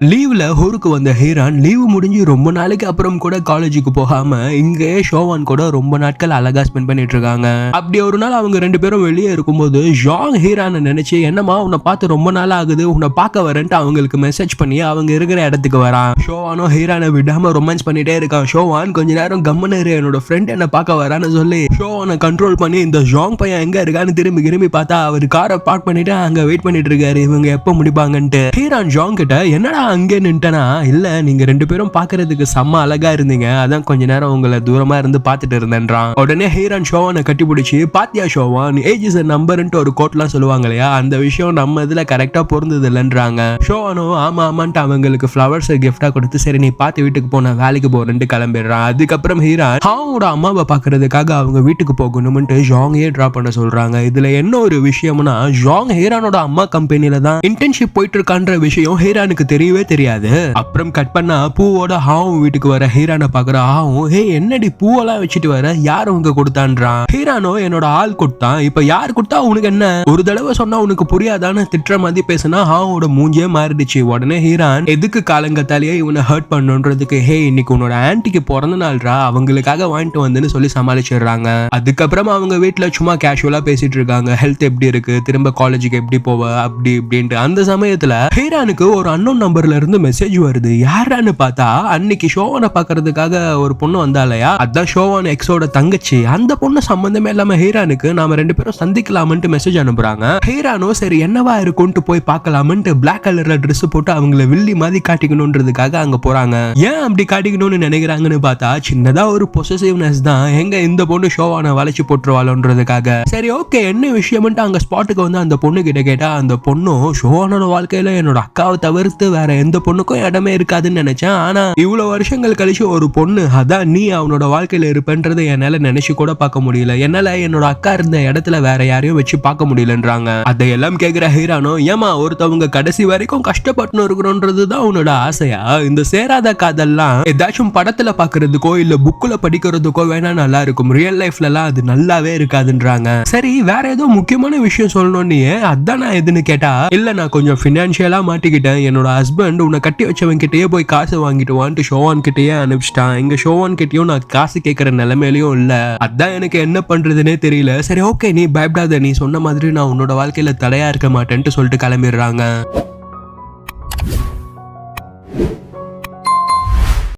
லீவ்ல ஊருக்கு வந்த ஹீரான் லீவு முடிஞ்சு ரொம்ப நாளைக்கு அப்புறம் கூட காலேஜுக்கு போகாம இங்கே ஷோவான் கூட ரொம்ப நாட்கள் அழகா ஸ்பெண்ட் பண்ணிட்டு இருக்காங்க. அப்படி ஒரு நாள் அவங்க ரெண்டு பேரும் வெளியே இருக்கும்போது ஜாங் ஹீரானை நினைச்சு என்னமா உன்னை பார்த்து ரொம்ப நாள் ஆகுது, உன்னை பார்க்க வரேன்ட்டு அவங்களுக்கு மெசேஜ் பண்ணி அவங்க இருக்கிற இடத்துக்கு வரான். ஷோவானும் ஹீரானை விடாம ரொமான்ஸ் பண்ணிட்டே இருக்கான். ஷோவான் கொஞ்ச நேரம் கம்மனு என்னோட ஃப்ரெண்ட் என்ன பார்க்க வரான்னு சொல்லி ஷோவானை கண்ட்ரோல் பண்ணி இந்த ஜாங் பையன் எங்க இருக்கான்னு திரும்பி பார்த்தா அவர் காரை பார்க் பண்ணிட்டு அங்க வெயிட் பண்ணிட்டு இருக்காரு இவங்க எப்ப முடிப்பாங்கன்ட்டு. ஹீரான் ஜாங் கிட்ட என்னடா அங்கே நின்ட்டனா, இல்ல நீங்க ரெண்டு பேரும் பாக்குறதுக்கு செம்ம அழகா இருந்தீங்க, அதான் கொஞ்ச நேரம் உங்களை தூரமா இருந்து பாத்துட்டு இருந்தேன்றான். உடனே ஹீரான் ஷோவானை கட்டி பிடிச்சி பாத்தியா ஷோவான் ஏஜ் இஸ் நம்பர்ன்ட்டு ஒரு கோட்லாம் சொல்லுவாங்க இல்லையா, அந்த விஷயம் நம்ம இதுல கரெக்டா பொருந்தது இல்லைன்றாங்க. ஷோவானும் ஆமா ஆமான்ட்டு அவங்களுக்கு ஃபிளவர்ஸ் கிஃப்டா கொடுத்து சரி நீ பார்த்து வீட்டுக்கு போன வேலைக்கு போறேன்ட்டு கிளம்பிடுறான். அதுக்கப்புறம் ஹீரான் ஹாவோட அம்மாவை பாக்குறதுக்காக அவங்க வீட்டுக்கு போகணும்ட்டு ஜாங்கே டிரா பண்ண சொல்றாங்க. இதுல என்ன ஒரு விஷயம்னா ஜாங் ஹீரானோட அம்மா கம்பெனில தான் இன்டர்ன்ஷிப் போயிட்டு இருக்கான்ற விஷயம் ஹீரானுக்கு தெரியவே தெரியாது. அப்புறம் கட் பண்ணா பூவோட ஹாவும் வீட்டுக்கு வர ஹீரானை பாக்குற ஹாவும் ஹே என்னடி பூவெல்லாம் வச்சுட்டு வர, யார் உங்க கொடுத்தான்றான். ஹீரானோ என்னோட ஆள் கொடுத்தான், இப்ப யார் கொடுத்தா உனக்கு என்ன, ஒரு தடவை சொன்னா உனக்கு புரியாதான்னு திட்டுற மாதிரி பேசினா ஹாவோட மூஞ்சே மாறிடுச்சு. உடனே ஹீரான் எதுக்கு காலங்கத்தாலேயே இவனை ஹர்ட் பண்ணுன்றதுக்கு ஹே இன்னைக்கு உன்னோட ஆன்டிக்கு பிறந்த நாள்ரா அவங்களுக்காக வாங்கிட்டு வந்துன்னு சொல்லி சமாளிச்சிடுறாங்க. அதுக்கப்புறமா அவங்க வீட்டுல சும்மா கேஷுவலா பேசிட்டு இருக்காங்க. ஹெல்த் எப்படி இருக்கு, திரும்ப காலேஜுக்கு எப்படி போவ அப்படி இப்படின்ட்டு. அந்த சமயத்துல ஹீரானுக்கு ஒரு அன்னோன் நம்பர்ல இருந்து மெசேஜ் வருது. யாரான்னு பார்த்தா அன்னைக்கு ஷோவானை பாக்குறதுக்காக ஒரு பொண்ணு வந்தாலையா, அதான் ஷோவான் எக்ஸோட தங்கச்சி. அந்த பொண்ணு சம்பந்தமே இல்லாம ஹீரானுக்கு நாம ரெண்டு பேரும் சந்திக்கலாம்னு மெசேஜ் அனுப்புறாங்க. ஹீரானோ சரி என்னவா இருக்கும்னு போய் பார்க்கலாம்னு பிளாக் கலர்ல ட்ரெஸ் போட்டு அவங்கள வில்லி மாதிரி காட்டிக்கணும்ன்றதுக்காக அங்க போறாங்க. ஏன் அப்படி காட்டிக்கணும்னு நினைக்கிறாங்கன்னு பார்த்தா சின்னதா ஒரு பொசசிவ்னஸ் தான், எங்க இந்த பொண்ணு ஷோவானை வளைச்சு போட்டுருவாளோன்றதுக்காக. சரி ஓகே என்ன விஷயம்ட்டு அங்க ஸ்பாட்டுக்கு வந்து அந்த பொண்ணு கிட்ட கேட்டா அந்த பொண்ணும் ஷோவானோட வாழ்க்கையில என்னோட அக்காவை தவிர்த்து வேற எந்த பொண்ணுக்கும் இடமே இருக்காதுன்னு நினைச்சேன், ஆனா இவ்வளவு வருஷங்கள் கழிச்சு ஒரு பொண்ணு அதான் நீ அவனோட வாழ்க்கையில இருப்பேன்றதை என்னால நினைச்சு கூட பார்க்க முடியல, என்னால என்னோட அக்கா இருந்த இடத்துல வேற யாரையும் வச்சு பார்க்க முடியலன்றாங்க. அதையெல்லாம் கேட்கிற ஹீரானோ ஏமா ஒருத்தவங்க கடைசி வரைக்கும் கஷ்டப்பட்டு இருக்கணும்ன்றதுதான் உன்னோட ஆசையா, இந்த சேராத காதல்லாம் ஏதாச்சும் படத்துல பாக்குறதுக்கோ இல்ல புக்குல படிக்கிறதுக்கோ வேணா நல்லா இருக்கும், ரியல் லைஃப்ல எல்லாம் அது நல்லாவே இருக்காதுன்றாங்க. சரி வேற ஏதோ முக்கியமான விஷயம் சொல்லணும்னு அதான் நான் எதுன்னு கேட்டா இல்ல நான் கொஞ்சம் பினான்சியலா மாட்டிக்கிட்டேன், என்னோட ஹஸ்பண்ட் உன்னை கட்டி வச்சவன் கிட்டயே போய் காசு வாங்கிட்டு வான்ட்டு ஷோவான் கிட்டயே அனுப்பிச்சிட்டான், எங்க ஷோவான் கிட்டயும் நான் காசு கேட்கற நிலைமையிலயும் இல்ல, அதான் எனக்கு என்ன பண்றதுன்னே தெரியல. சரி ஓகே நீ பயப்படாத, நீ சொன்ன மாதிரி நான் உன்னோட வாழ்க்கையில தடையா இருக்க மாட்டேன்ட்டு சொல்லிட்டு கிளம்பிடுறாங்க.